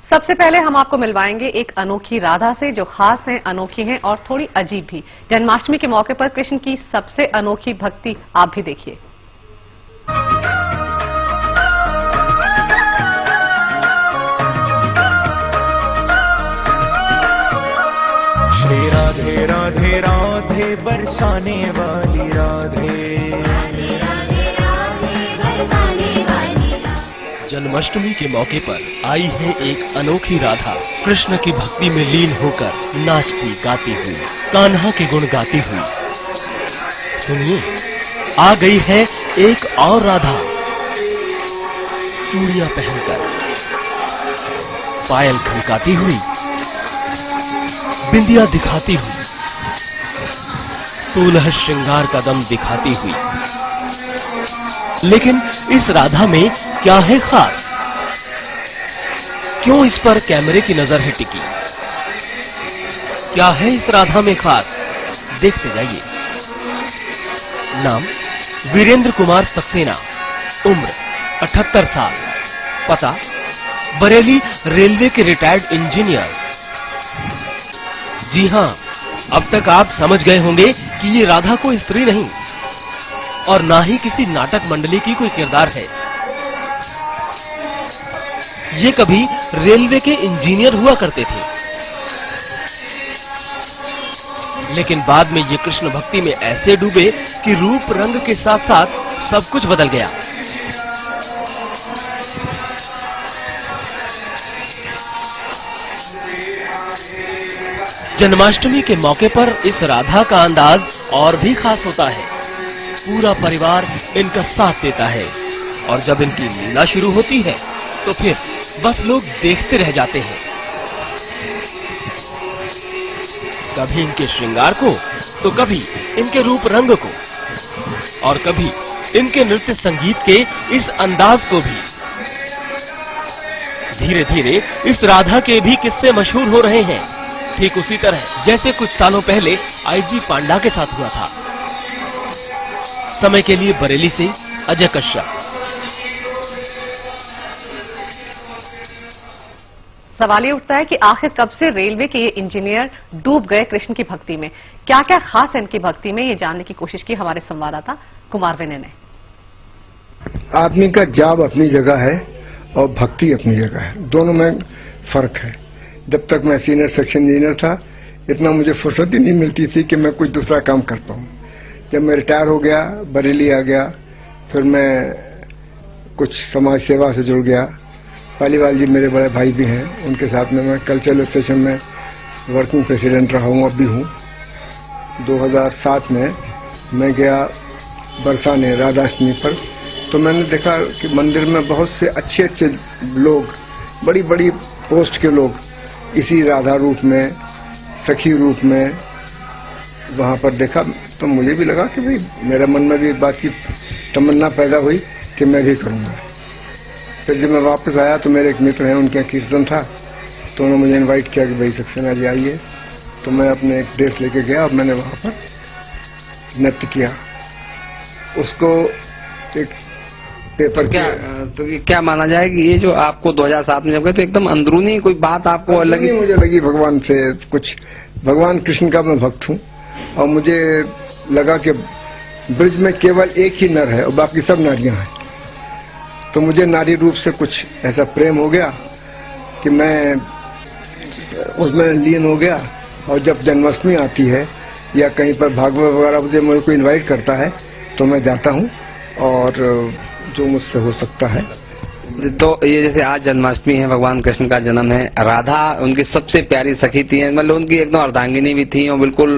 सबसे पहले हम आपको मिलवाएंगे एक अनोखी राधा से जो खास हैं, अनोखी हैं और थोड़ी अजीब भी। जन्माष्टमी के मौके पर कृष्ण की सबसे अनोखी भक्ति आप भी देखिए। श्री राधे राधे राधे बरसाने वाली राधे। जन्माष्टमी के मौके पर आई है एक अनोखी राधा, कृष्ण की भक्ति में लीन होकर नाचती गाती हुई, कान्हा के गुण गाती हुई। सुनिए, आ गई है एक और राधा, चूड़ियां पहनकर, पायल खनकाती हुई, बिंदिया दिखाती हुई, 16 श्रृंगार का दम दिखाती हुई। लेकिन इस राधा में क्या है खास? क्यों इस पर कैमरे की नजर है टिकी? क्या है इस राधा में खास? देखते जाइए। नाम वीरेंद्र कुमार सक्सेना, उम्र 78 साल, पता बरेली रेलवे के रिटायर्ड इंजीनियर। जी हां, अब तक आप समझ गए होंगे कि ये राधा कोई स्त्री नहीं और ना ही किसी नाटक मंडली की कोई किरदार है। ये कभी रेलवे के इंजीनियर हुआ करते थे, लेकिन बाद में ये कृष्ण भक्ति में ऐसे डूबे कि रूप रंग के साथ साथ सब कुछ बदल गया। जन्माष्टमी के मौके पर इस राधा का अंदाज और भी खास होता है। पूरा परिवार इनका साथ देता है और जब इनकी लीला शुरू होती है तो फिर बस लोग देखते रह जाते हैं। कभी इनके श्रृंगार को तो कभी इनके रूप रंग को और कभी इनके नृत्य संगीत के इस अंदाज को भी। धीरे धीरे इस राधा के भी किस्से मशहूर हो रहे हैं, ठीक उसी तरह जैसे कुछ सालों पहले आईजी पांडा के साथ हुआ था। समय के लिए बरेली से अजय कश्यप। सवाल ये उठता है कि आखिर कब से रेलवे के ये इंजीनियर डूब गए कृष्ण की भक्ति में? क्या क्या खास है इनकी भक्ति में, ये जानने की कोशिश की हमारे संवाददाता कुमार विनय ने। आदमी का जॉब अपनी जगह है और भक्ति अपनी जगह है, दोनों में फर्क है। जब तक मैं सीनियर सेक्शन इंजीनियर था, इतना मुझे फुर्सत ही नहीं मिलती थी कि मैं कुछ दूसरा काम कर पाऊं। जब मैं रिटायर हो गया, बरेली आ गया, फिर मैं कुछ समाज सेवा से जुड़ गया। पालीवाल जी मेरे बड़े भाई भी हैं, उनके साथ में मैं कल्चरल स्टेशन में वर्किंग प्रेसिडेंट रहा हूं, अब भी हूं। 2007 में मैं गया बरसाने राधाष्टमी पर, तो मैंने देखा कि मंदिर में बहुत से अच्छे अच्छे लोग, बड़ी बड़ी पोस्ट के लोग इसी राधा रूप में, सखी रूप में वहां पर देखा। तो मुझे भी लगा कि भाई, मेरे मन में भी इस बात की तमन्ना पैदा हुई कि मैं भी करूंगा। फिर जब मैं वापस आया तो मेरे एक मित्र हैं, उनके यहाँ कीर्तन था, तो उन्होंने मुझे इनवाइट किया कि भाई सक्सेना जी आइए। तो मैं अपने एक ड्रेस लेके गया और मैंने वहां पर नृत्य किया। उसको एक पेपर क्या माना जाए कि ये जो आपको 2007 में जब गए तो एकदम अंदरूनी कोई बात आपको लगी? मुझे लगी भगवान से कुछ, भगवान कृष्ण का मैं भक्त हूँ और मुझे लगा कि ब्रिज में केवल एक ही नर है और बाकी सब नारियां हैं। तो मुझे नारी रूप से कुछ ऐसा प्रेम हो गया कि मैं उसमें लीन हो गया। और जब जन्माष्टमी आती है या कहीं पर भागवत वगैरह मुझे कोई इनवाइट करता है तो मैं जाता हूँ और जो मुझसे हो सकता है। तो ये जैसे आज जन्माष्टमी है, भगवान कृष्ण का जन्म है, राधा उनकी सबसे प्यारी सखी थी, मतलब उनकी एकदम अर्धांगिनी भी थी और बिल्कुल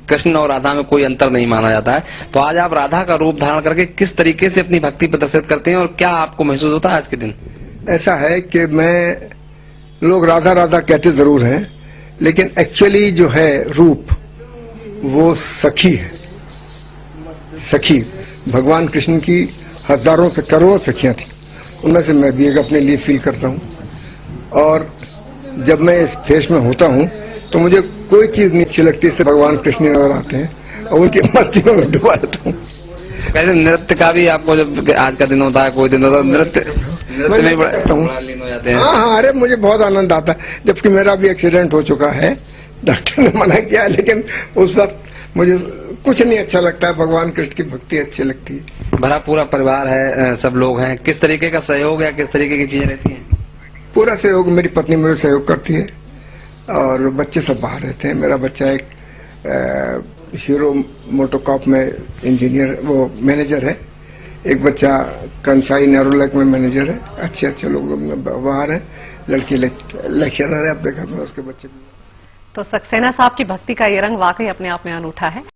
कृष्ण और राधा में कोई अंतर नहीं माना जाता है। तो आज आप राधा का रूप धारण करके किस तरीके से अपनी भक्ति प्रदर्शित करते हैं और क्या आपको महसूस होता है आज के दिन? ऐसा है कि मैं, लोग राधा राधा कहते जरूर हैं, लेकिन एक्चुअली जो है रूप वो सखी है। सखी भगवान कृष्ण की हजारों से करोड़ों सखियां थी, उनमें से मैं भी एक अपने लिए फील करता हूं। और जब मैं इस फेस में होता हूं तो मुझे कोई चीज नहीं अच्छी लगती, इससे भगवान कृष्ण नजर आते हैं और उनकी मस्ती में डुबा जाता हूं। वैसे नृत्य का भी आपको, जब आज का दिन होता है, कोई दिन होता है, नृत्य में करता हूँ। बड़ा लीन हो जाते हैं। हाँ हाँ, अरे मुझे बहुत आनंद आता है, जबकि मेरा भी एक्सीडेंट हो चुका है, डॉक्टर ने मना किया, लेकिन उस वक्त मुझे कुछ नहीं अच्छा लगता है, भगवान कृष्ण की भक्ति अच्छी लगती है। भरा पूरा परिवार है, सब लोग हैं, किस तरीके का सहयोग है, किस तरीके की चीजें रहती हैं? पूरा सहयोग, मेरी पत्नी मेरे सहयोग करती है और बच्चे सब बाहर रहते हैं। मेरा बच्चा एक हीरो मोटोकॉप में इंजीनियर, वो मैनेजर है। एक बच्चा कंसाई नेरोलैक में मैनेजर है। अच्छे अच्छे लोग बाहर हैं। लड़की लेक्चरर है अपने घर में, उसके बच्चे। तो सक्सेना साहब की भक्ति का ये रंग वाकई अपने आप में अनूठा है।